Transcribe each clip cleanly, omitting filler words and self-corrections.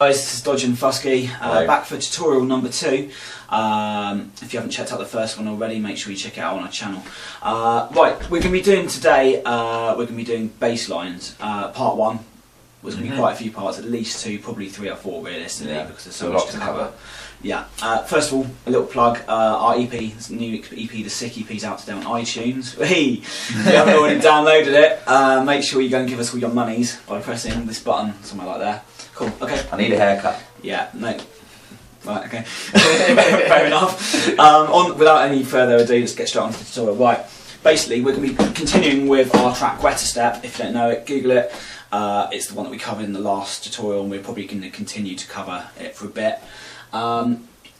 Guys, this is Dodge and Fuski, back for tutorial number 2. If you haven't checked out the first one already, make sure you check it out on our channel. Right, we're going to be doing today, we're going to be doing bass lines. Part 1 was going to be quite a few parts, at least 2, probably 3 or 4 realistically, because there's so much to cover. Yeah. First of all, a little plug, our EP, this new EP, the Sick EP, is out today on iTunes. Hey, if you haven't already downloaded it, make sure you go and give us all your monies by pressing this button, somewhere like there. Cool, okay. I need a haircut. Yeah, no. Right, okay. Fair enough. Without any further ado, let's get straight on to the tutorial. Right, basically, we're going to be continuing with our track Wetter Step. If you don't know it, Google it. It's the one that we covered in the last tutorial, and we're probably going to continue to cover it for a bit. I'll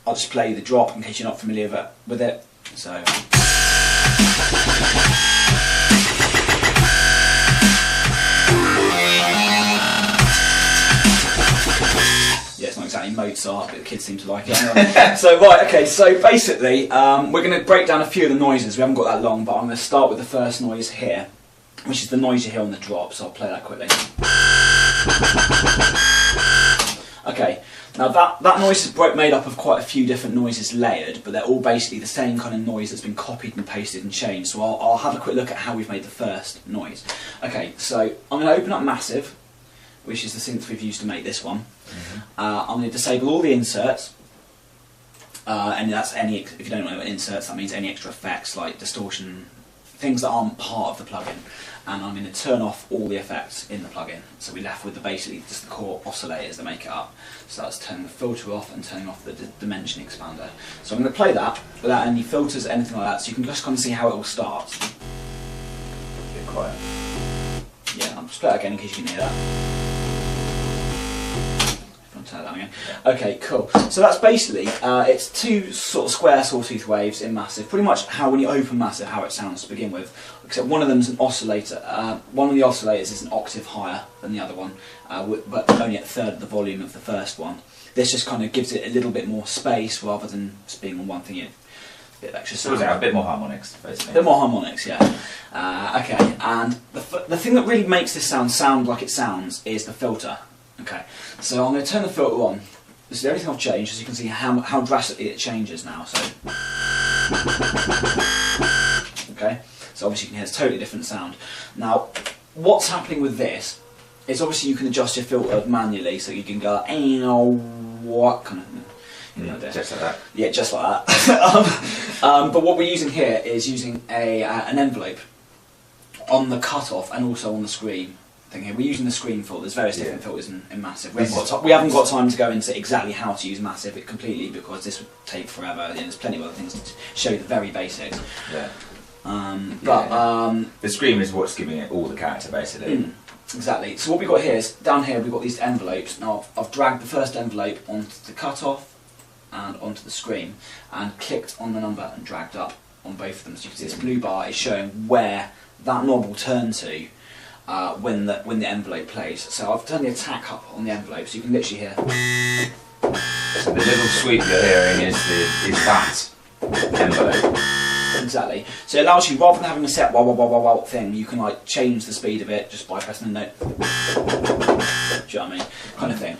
just play the drop in case you're not familiar with it. So. Exactly Mozart, but the kids seem to like it anyway. So right, okay, so basically we're going to break down a few of the noises. We haven't got that long, but I'm going to start with the first noise here, which is the noise you hear on the drop, so I'll play that quickly. Okay, now that noise is made up of quite a few different noises layered, but they're all basically the same kind of noise that's been copied and pasted and changed, so I'll have a quick look at how we've made the first noise. Okay, so I'm going to open up Massive, which is the synth we've used to make this one. I'm going to disable all the inserts, and that's any, if you don't know what inserts, that means any extra effects like distortion, things that aren't part of the plugin, and I'm going to turn off all the effects in the plugin, so we're left with basically just the core oscillators that make it up. So that's turning the filter off and turning off the dimension expander. So I'm going to play that without any filters, anything like that, so you can just kind of see how it all starts. A bit quiet. Yeah, I'll just play it again in case you can hear that. Turn that again. Okay, cool. So that's basically, it's two sort of square sawtooth waves in Massive. Pretty much how when you open Massive, how it sounds to begin with. Except one of them is an oscillator. One of the oscillators is an octave higher than the other one, but only at a third of the volume of the first one. This just kind of gives it a little bit more space rather than just being on one thing. A bit of extra sound. So a bit more harmonics, basically. A bit more harmonics, yeah. Okay, and the thing that really makes this sound like it sounds is the filter. Okay, so I'm going to turn the filter on. This is the only thing I've changed, as you can see how drastically it changes now. So, okay, so obviously you can hear it's a totally different sound. Now, what's happening with this is obviously you can adjust your filter manually, so you can go, what kind of, just like that. Yeah, just like that. But what we're using here is using an envelope on the cutoff and also on the screen. Thing here. We're using the screen filter. There's various different filters in Massive. We haven't got time to go into exactly how to use Massive completely because this would take forever, and there's plenty of other things to show you the very basics. Yeah. The screen is what's giving it all the character, basically. Exactly. So what we've got here is, down here we've got these envelopes. Now I've dragged the first envelope onto the cutoff and onto the screen, and clicked on the number and dragged up on both of them. So you can see this blue bar is showing where that knob will turn to when the envelope plays. So I've turned the attack up on the envelope, so you can literally hear. So the little sweep you're hearing is that envelope. Exactly. So it allows you, rather than having a set wow wow wow wow wow thing, you can like change the speed of it just by pressing the note. Do you know what I mean? Kind of thing.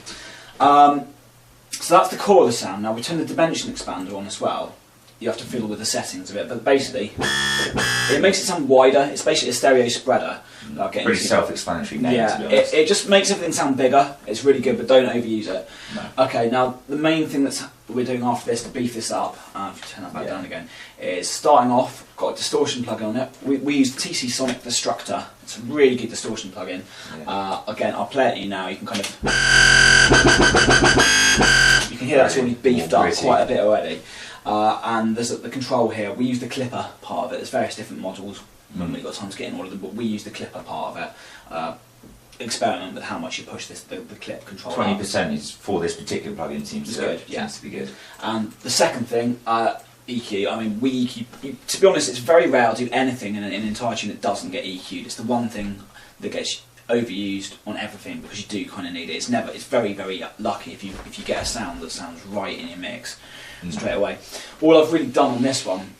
So that's the core of the sound. Now we turn the dimension expander on as well. You have to fiddle with the settings of it, but basically it makes it sound wider. It's basically a stereo spreader. Pretty self-explanatory name, yeah, to be honest. It just makes everything sound bigger. It's really good, but don't overuse it. No. Okay, now the main thing that we're doing after this to beef this up, if you turn that back down again, is starting off, got a distortion plugin on it. We use the TC Sonic Destructor. It's a really good distortion plugin. Yeah. Again, I'll play it to you now. You can kind of... You can hear that's already beefed up quite a bit already. And there's the control here. We use the clipper part of it. There's various different models. We haven't really got time to get in all of them, but we use the clipper part of it. Experiment with how much you push the clip control. 20% is for this particular plugin. Seems to be good. And the second thing, EQ. I mean, we EQ. To be honest, it's very rare to do anything in an entire tune that doesn't get EQ'd. It's the one thing that gets overused on everything because you do kind of need it. It's very very lucky if you get a sound that sounds right in your mix straight away. All I've really done on this one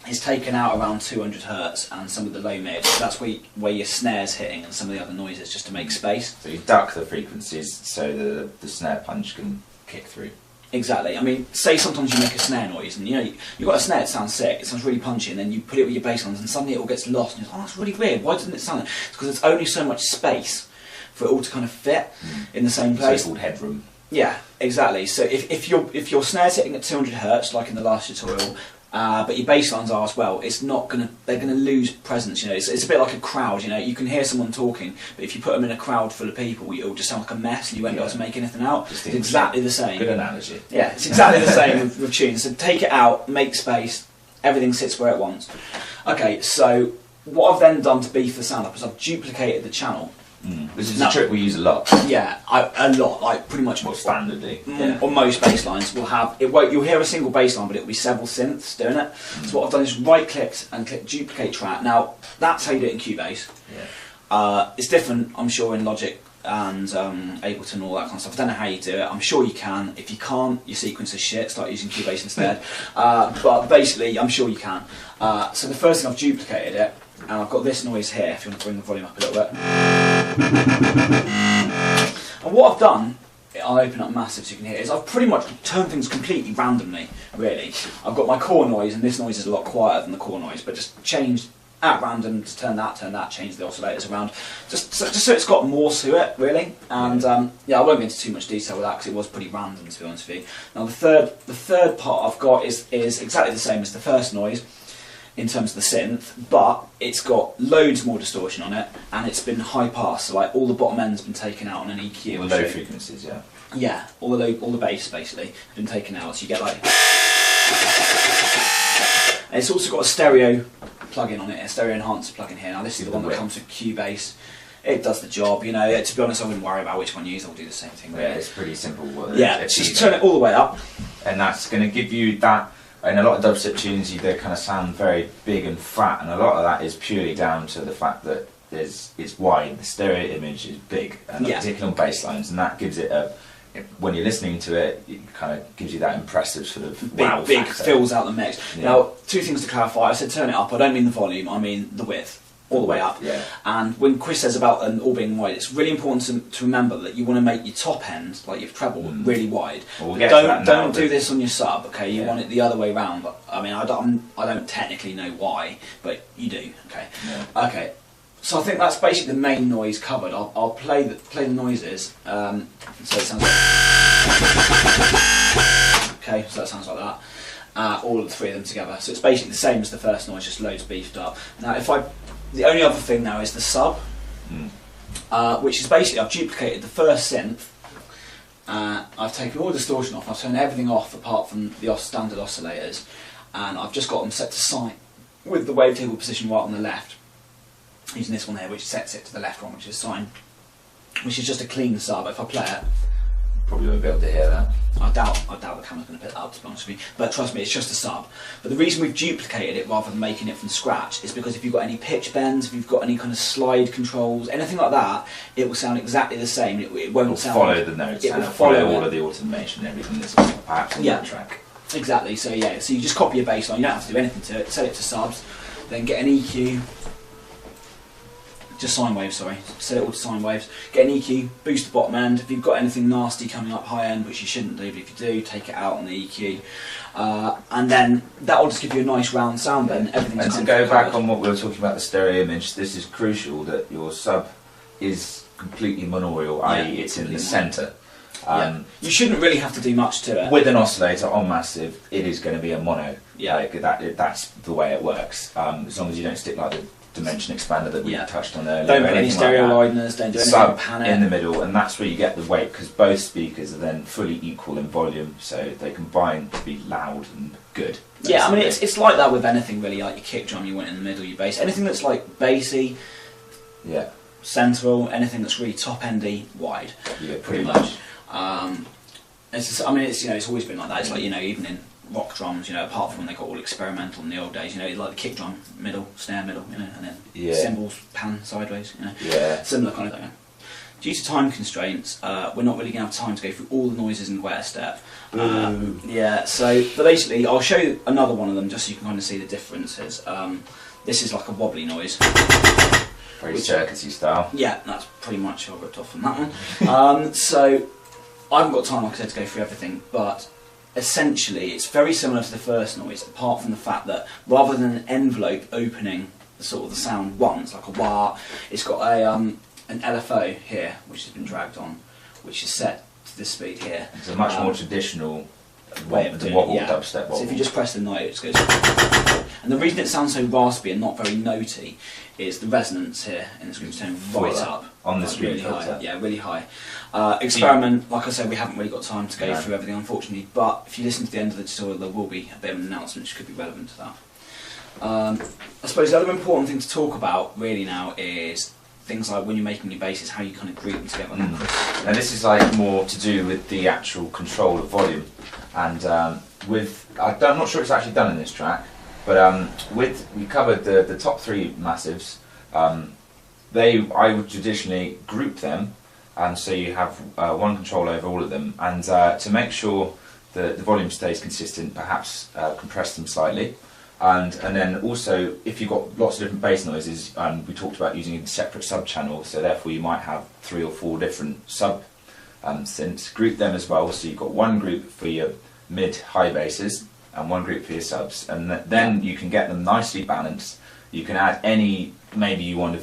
is taken out around 200 hertz, and some of the low mid. So that's where your snare's hitting, and some of the other noises, just to make space. So you duck the frequencies so the snare punch can kick through. Exactly. I mean, say sometimes you make a snare noise, and you know you've got a snare that sounds sick, it sounds really punchy, and then you put it with your bass lines, and suddenly it all gets lost, and you're like, oh, that's really weird. Why doesn't it sound? It's because there's only so much space for it all to kind of fit in the same place. So-called headroom. Yeah, exactly. So if your snare's hitting at 200 hertz, like in the last tutorial, but your bass lines are as well, they're gonna lose presence. You know, it's a bit like a crowd. You know, you can hear someone talking, but if you put them in a crowd full of people, it'll just sound like a mess, and you won't be able to make anything out. It's exactly the same. Good analogy. Yeah, it's exactly the same with tunes. So take it out, make space, everything sits where it wants. Okay, so what I've then done to beef the sound up is I've duplicated the channel. This is a trick we use a lot. Yeah, a lot, like pretty much more standardly. On most bass lines, we'll have you'll hear a single bass line, but it'll be several synths doing it. So what I've done is right clicked and click duplicate track. Now that's how you do it in Cubase. Yeah. It's different, I'm sure, in Logic and Ableton and all that kind of stuff. I don't know how you do it. I'm sure you can. If you can't, your sequence is shit. Start using Cubase instead. But basically, I'm sure you can. So the first thing, I've duplicated it, and I've got this noise here. If you want to bring the volume up a little bit. And what I've done, I'll open up massive so you can hear it, is I've pretty much turned things completely randomly, really. I've got my core noise, and this noise is a lot quieter than the core noise, but just changed at random to turn that, change the oscillators around, just so it's got more to it, really. And yeah, I won't go into too much detail with that because it was pretty random, to be honest with you. Now the third part I've got is exactly the same as the first noise in terms of the synth, but it's got loads more distortion on it, and it's been high pass, so like all the bottom end's been taken out on an EQ. All the low frequencies, yeah. Yeah, all the bass basically has been taken out, so you get like. And it's also got a stereo plug-in on it, a stereo enhancer plug-in here. Now this is the one that comes with Cubase. It does the job, you know. To be honest, I wouldn't worry about which one you use. I'll do the same thing. Yeah, it's pretty simple. Yeah, just turn it all the way up, and that's going to give you that. In a lot of dubstep tunes, they kind of sound very big and fat, and a lot of that is purely down to the fact that it's wide. The stereo image is big, and particularly on bass lines, and that gives it a. When you're listening to it, it kind of gives you that impressive sort of big fills out the mix. Yeah. Now, two things to clarify. I said turn it up. I don't mean the volume. I mean the width, all the way up. Yeah. And when Chris says about them all being wide, it's really important to remember that you want to make your top end, like your treble, really wide. Well, we'll get to that now, don't do this on your sub. Okay, you want it the other way round. I mean, I don't technically know why, but you do. Okay. Yeah. Okay. So I think that's basically the main noise covered. I'll play the noises. So it sounds like. Okay, so that sounds like that. All of the three of them together. So it's basically the same as the first noise, just loads beefed up. Now, the only other thing now is the sub, which is basically I've duplicated the first synth. I've taken all the distortion off. I've turned everything off apart from the standard oscillators, and I've just got them set to sine with the wavetable position right on the left. Using this one here, which sets it to the left one, which is sine, which is just a clean sub. If I play it, probably won't be able to hear that. I doubt the camera's going to pick that up, to be honest with you. But trust me, it's just a sub. But the reason we've duplicated it rather than making it from scratch is because if you've got any pitch bends, if you've got any kind of slide controls, anything like that, it will sound exactly the same. It won't sound. Follow the notes. It will follow all of the automation and everything that's perhaps on that track. Exactly. So yeah, so you just copy your bass line. You don't have to do anything to it. Set it to subs, then get an EQ. Just sine waves, sorry. Set it all to sine waves. Get an EQ, boost the bottom end. If you've got anything nasty coming up high end, which you shouldn't do, but if you do, take it out on the EQ. And then that'll just give you a nice round sound then. Everything's and to go back on what we were talking about, the stereo image, this is crucial that your sub is completely monaural, i.e. it's in the centre. You shouldn't really have to do much to it. With an oscillator on massive, it is going to be a mono. Yeah. Like that's the way it works. As long as you don't stick like the dimension expander that we touched on earlier. Don't put any stereo wideners, don't do anything sub pan in the middle, and that's where you get the weight, because both speakers are then fully equal in volume, so they combine to be loud and good. Yeah, I mean it's like that with anything really, like your kick drum you want in the middle, your bass, anything that's like bassy, central, anything that's really top endy, wide. Yeah, pretty much. It's it's always been like that. It's like even in rock drums, apart from when they got all experimental in the old days, like the kick drum middle, snare middle, and then cymbals pan sideways, similar kind of thing. due to time constraints, we're not really going to have time to go through all the noises in dubstep. Yeah, so but basically I'll show you another one of them just so you can kind of see the differences. This is like a wobbly noise. Very circusy style. Yeah, that's pretty much what I ripped off from that one. So I haven't got time, like I said, to go through everything, but essentially it's very similar to the first noise, apart from the fact that rather than an envelope opening the sound once, like a wah, it's got a an LFO here, which has been dragged on, which is set to this speed here. It's a much more traditional way of doing wobble, it, dubstep wobble. So if you just press the note, it just goes. And the reason it sounds so raspy and not very notey is the resonance here in the scream's tone right up. On the like screen really filter. high. Yeah, really high. Experiment, like I said, we haven't really got time to go through everything, unfortunately, but if you listen to the end of the tutorial, there will be a bit of an announcement which could be relevant to that. I suppose the other important thing to talk about really now is things like when you're making your basses, how you kind of group them together. And this is like more to do with the actual control of volume, and I'm not sure it's actually done in this track, but we covered the top three massives. I would traditionally group them, and so you have one control over all of them, and to make sure the volume stays consistent, perhaps compress them slightly. And then also, if you've got lots of different bass noises, we talked about using a separate sub-channel, so therefore you might have 3 or 4 different sub-synths. Group them as well, so you've got one group for your mid-high basses and one group for your subs, and then you can get them nicely balanced. You can add any, maybe you want to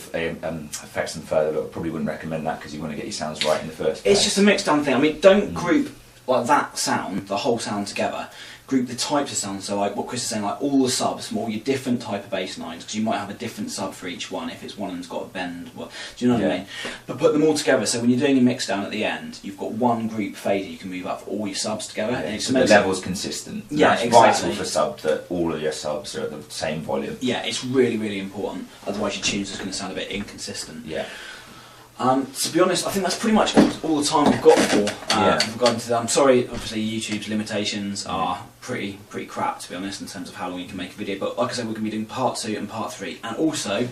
affect them further, but I probably wouldn't recommend that because you want to get your sounds right in the first place. It's just a mixed down thing. I mean, don't group like that sound, the whole sound together. Group the types of sounds, so like what Chris is saying, like all the subs, more your different type of bass lines, because you might have a different sub for each one if it's one of them's got a bend. Do you know what I mean? But put them all together, so when you're doing your mix down at the end, you've got one group fader you can move up for all your subs together. And so the level's consistent. Yeah, that's exactly. vital for sub, that all of your subs are at the same volume. Yeah, it's really, really important. Otherwise your tunes are going to sound a bit inconsistent. Yeah. To be honest, I think that's pretty much all the time we've got for regarding to that. I'm sorry, obviously YouTube's limitations are pretty crap, to be honest, in terms of how long you can make a video, but like I said, we're going to be doing part 2 and part 3, and also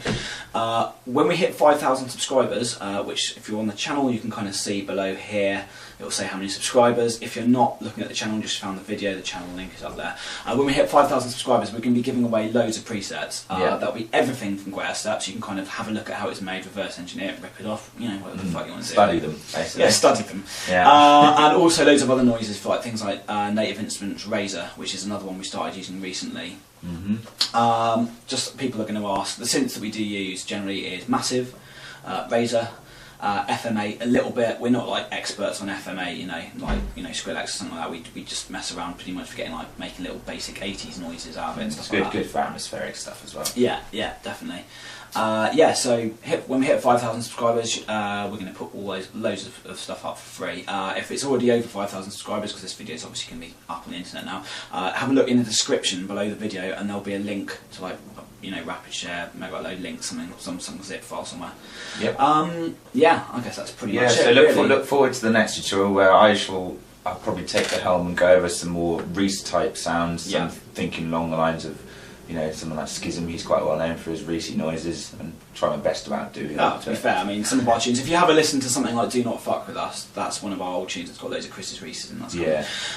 when we hit 5,000 subscribers, which if you're on the channel you can kind of see below here, it will say how many subscribers. If you're not looking at the channel and just found the video, the channel link is up there. When we hit 5,000 subscribers, we're going to be giving away loads of presets. That'll be everything from dubstep, so you can kind of have a look at how it's made, reverse engineer it, rip it off, you know, whatever the fuck you want to do. Study them, basically. Yeah, study them. Yeah. And also loads of other noises for like things like Native Instruments Razor, which is another one we started using recently. Just people are going to ask, the synths that we do use generally is Massive, Razor, FMA a little bit. We're not like experts on FMA, you know, like Skrillex or something like that. We just mess around pretty much for getting like making little basic 80s noises out of it. And stuff It's like that. good for atmospheric stuff as well. Yeah, definitely. Yeah, so when we hit 5,000 subscribers, we're going to put all those loads of stuff up for free. If it's already over 5,000 subscribers, because this video is obviously going to be up on the internet now, have a look in the description below the video, and there'll be a link to like rapid share, maybe upload link, some zip file somewhere. Yep. Yeah, I guess that's pretty much it. So really. look forward to the next tutorial where I'll probably take the helm and go over some more Reese type sounds. I'm thinking along the lines of, someone like Schism. He's quite well known for his Reese noises, and try my best to outdo him. To be fair, I mean, some of our tunes, if you have a listen to something like Do Not Fuck With Us, that's one of our old tunes that's got loads of Chris's Reese's in. That's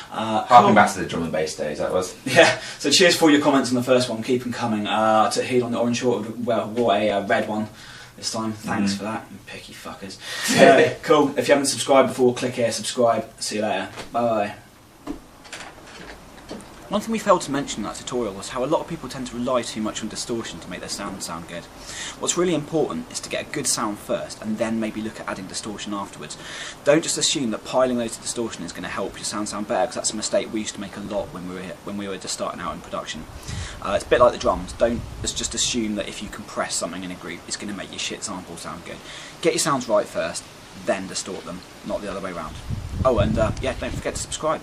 harking back to the drum and bass days, that was. Yeah, so cheers for all your comments on the first one, keep them coming. To Heal on the Orange Short, wore a red one this time, thanks for that, you picky fuckers. Cool, if you haven't subscribed before, click here, subscribe, see you later, bye bye. One thing we failed to mention in that tutorial was how a lot of people tend to rely too much on distortion to make their sound good. What's really important is to get a good sound first and then maybe look at adding distortion afterwards. Don't just assume that piling loads of distortion is going to help your sound better, because that's a mistake we used to make a lot when we were just starting out in production. It's a bit like the drums. Don't just assume that if you compress something in a group it's going to make your shit sample sound good. Get your sounds right first, then distort them, not the other way around. Oh, and yeah, don't forget to subscribe.